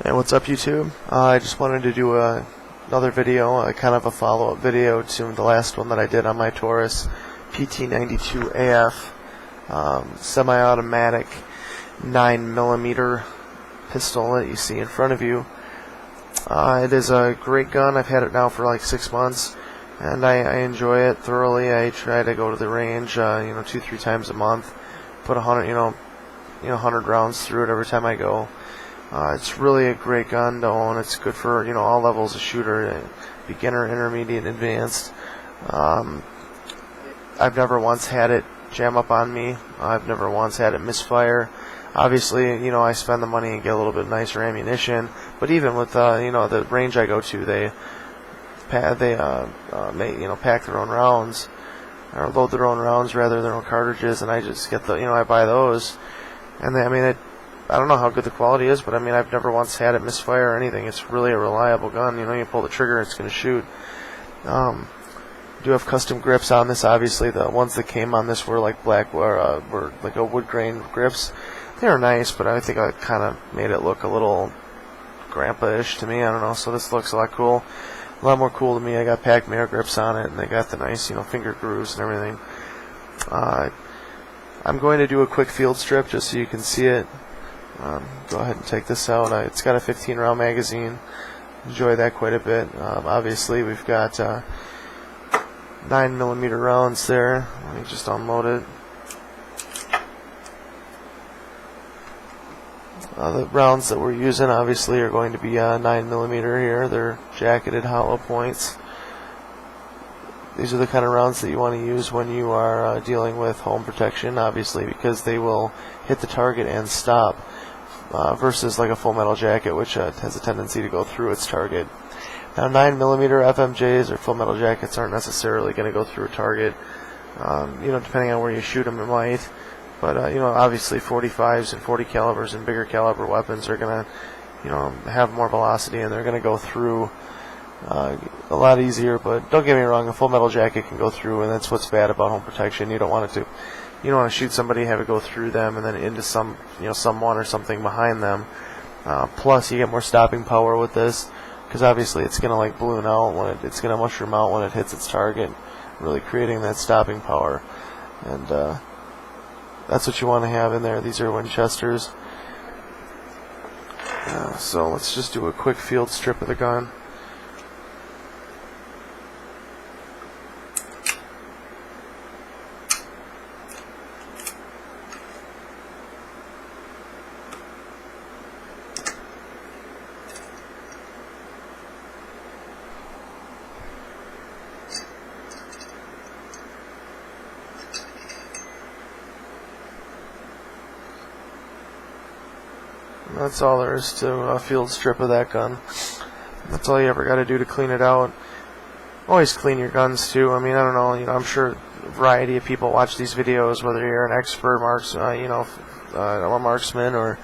Hey, what's up YouTube? I just wanted to do another video, kind of a follow-up video to the last one that I did on my Taurus PT92 AF semi-automatic 9mm pistol that you see in front of you. It is a great gun. I've had it now for like 6 months, and I enjoy it thoroughly. I try to go to the range, 2-3 times a month, put 100 rounds through it every time I go. It's really a great gun to own. It's good for all levels of shooter, beginner, intermediate, advanced. I've never once had it jam up on me. I've never once had it misfire. Obviously, I spend the money and get a little bit nicer ammunition. But even with the range I go to, they pack their own rounds, or load their own rounds rather, their own cartridges, and I just get I buy those, and I don't know how good the quality is, but I've never once had it misfire or anything. It's really a reliable gun. You pull the trigger, it's going to shoot. Do have custom grips on this. Obviously, the ones that came on this were like black, were like a wood grain grips. They were nice, but I think I kind of made it look a little grandpa-ish to me. I don't know. So this looks a lot cool, a lot more cool to me. I got pack mirror grips on it, and they got the nice, finger grooves and everything. I'm going to do a quick field strip just so you can see it. Go ahead and take this out. It's got a 15-round magazine. Enjoy that quite a bit. Obviously, we've got 9mm rounds there. Let me just unload it. The rounds that we're using, obviously, are going to be 9mm here. They're jacketed hollow points. These are the kind of rounds that you want to use when you are dealing with home protection, obviously, because they will hit the target and stop. Versus like a full metal jacket, which has a tendency to go through its target. Now, 9mm FMJs or full metal jackets aren't necessarily going to go through a target. Depending on where you shoot them, it might. But obviously, 45s and 40 calibers and bigger caliber weapons are going to, have more velocity, and they're going to go through a lot easier. But don't get me wrong, a full metal jacket can go through, and that's what's bad about home protection. You don't want it to. You don't want to shoot somebody, have it go through them, and then into someone or something behind them. Plus, you get more stopping power with this, because obviously it's going to like balloon out when it's going to mushroom out when it hits its target, really creating that stopping power. And that's what you want to have in there. These are Winchesters. So let's just do a quick field strip of the gun. That's all there is to a field strip of that gun. That's all you ever got to do to clean it out. Always clean your guns too. I don't know. I'm sure a variety of people watch these videos, whether you're an expert a marksman, or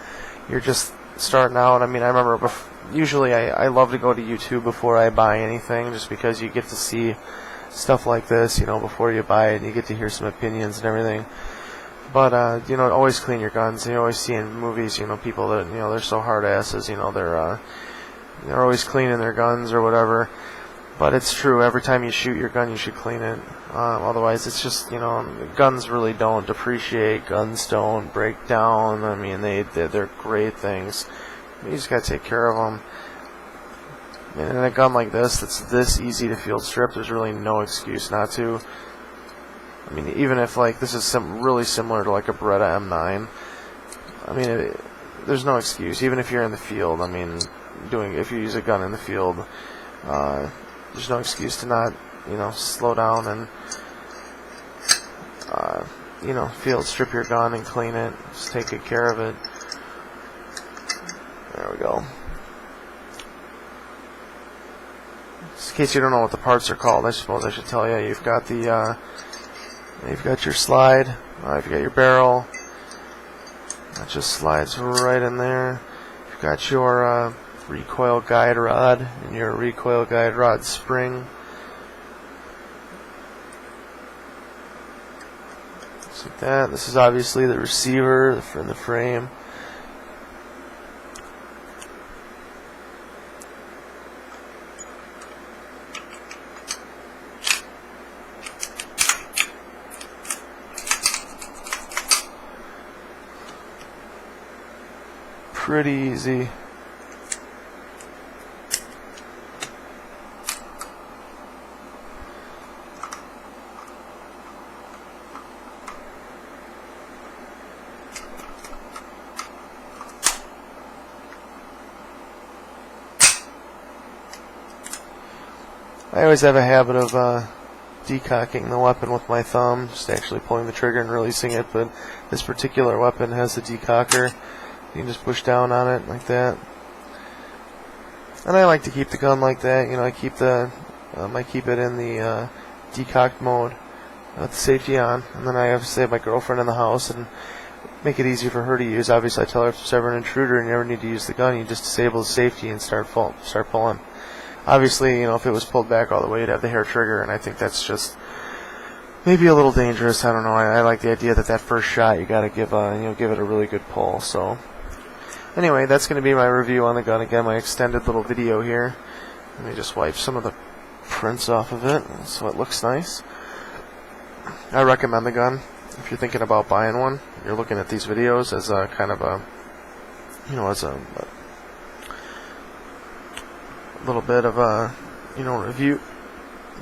you're just starting out. I remember usually I love to go to YouTube before I buy anything, just because you get to see stuff like this, before you buy it, and you get to hear some opinions and everything. But, always clean your guns. You always see in movies, people that, they're so hard asses, they're always cleaning their guns or whatever. But it's true, every time you shoot your gun, you should clean it. Otherwise, it's just, guns really don't depreciate. Guns don't break down. They're great things. You just gotta take care of them. And in a gun like this, that's this easy to field strip, there's really no excuse not to. Even if this is really similar to like a Beretta M9, there's no excuse. Even if you're in the field, if you use a gun in the field, there's no excuse to not, slow down and, field strip your gun and clean it. Just take good care of it. There we go. Just in case you don't know what the parts are called, I suppose I should tell you. You've got you've got your slide, you've got your barrel, that just slides right in there. You've got your recoil guide rod and your recoil guide rod spring. Just like that. This is obviously the receiver in the frame. pretty easy. I always have a habit of decocking the weapon with my thumb, just actually pulling the trigger and releasing it, but this particular weapon has a decocker. You can just push down on it like that. And I like to keep the gun like that. You know, I keep it in the decocked mode with the safety on, and then I have to save my girlfriend in the house and make it easy for her to use. Obviously, I tell her if there's ever an intruder and you ever need to use the gun, you just disable the safety and start pulling. Obviously, you know, if it was pulled back all the way, you'd have the hair trigger, and I think that's just maybe a little dangerous. I don't know. I like the idea that first shot you got to give it a really good pull. So, anyway, that's going to be my review on the gun. Again, my extended little video here. Let me just wipe some of the prints off of it so it looks nice. I recommend the gun if you're thinking about buying one. You're looking at these videos as a kind of a, you know, as a little bit of a, you know, review,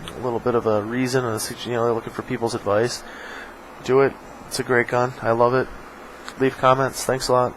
a little bit of a reason, and you know, looking for people's advice. Do it. It's a great gun. I love it. Leave comments. Thanks a lot.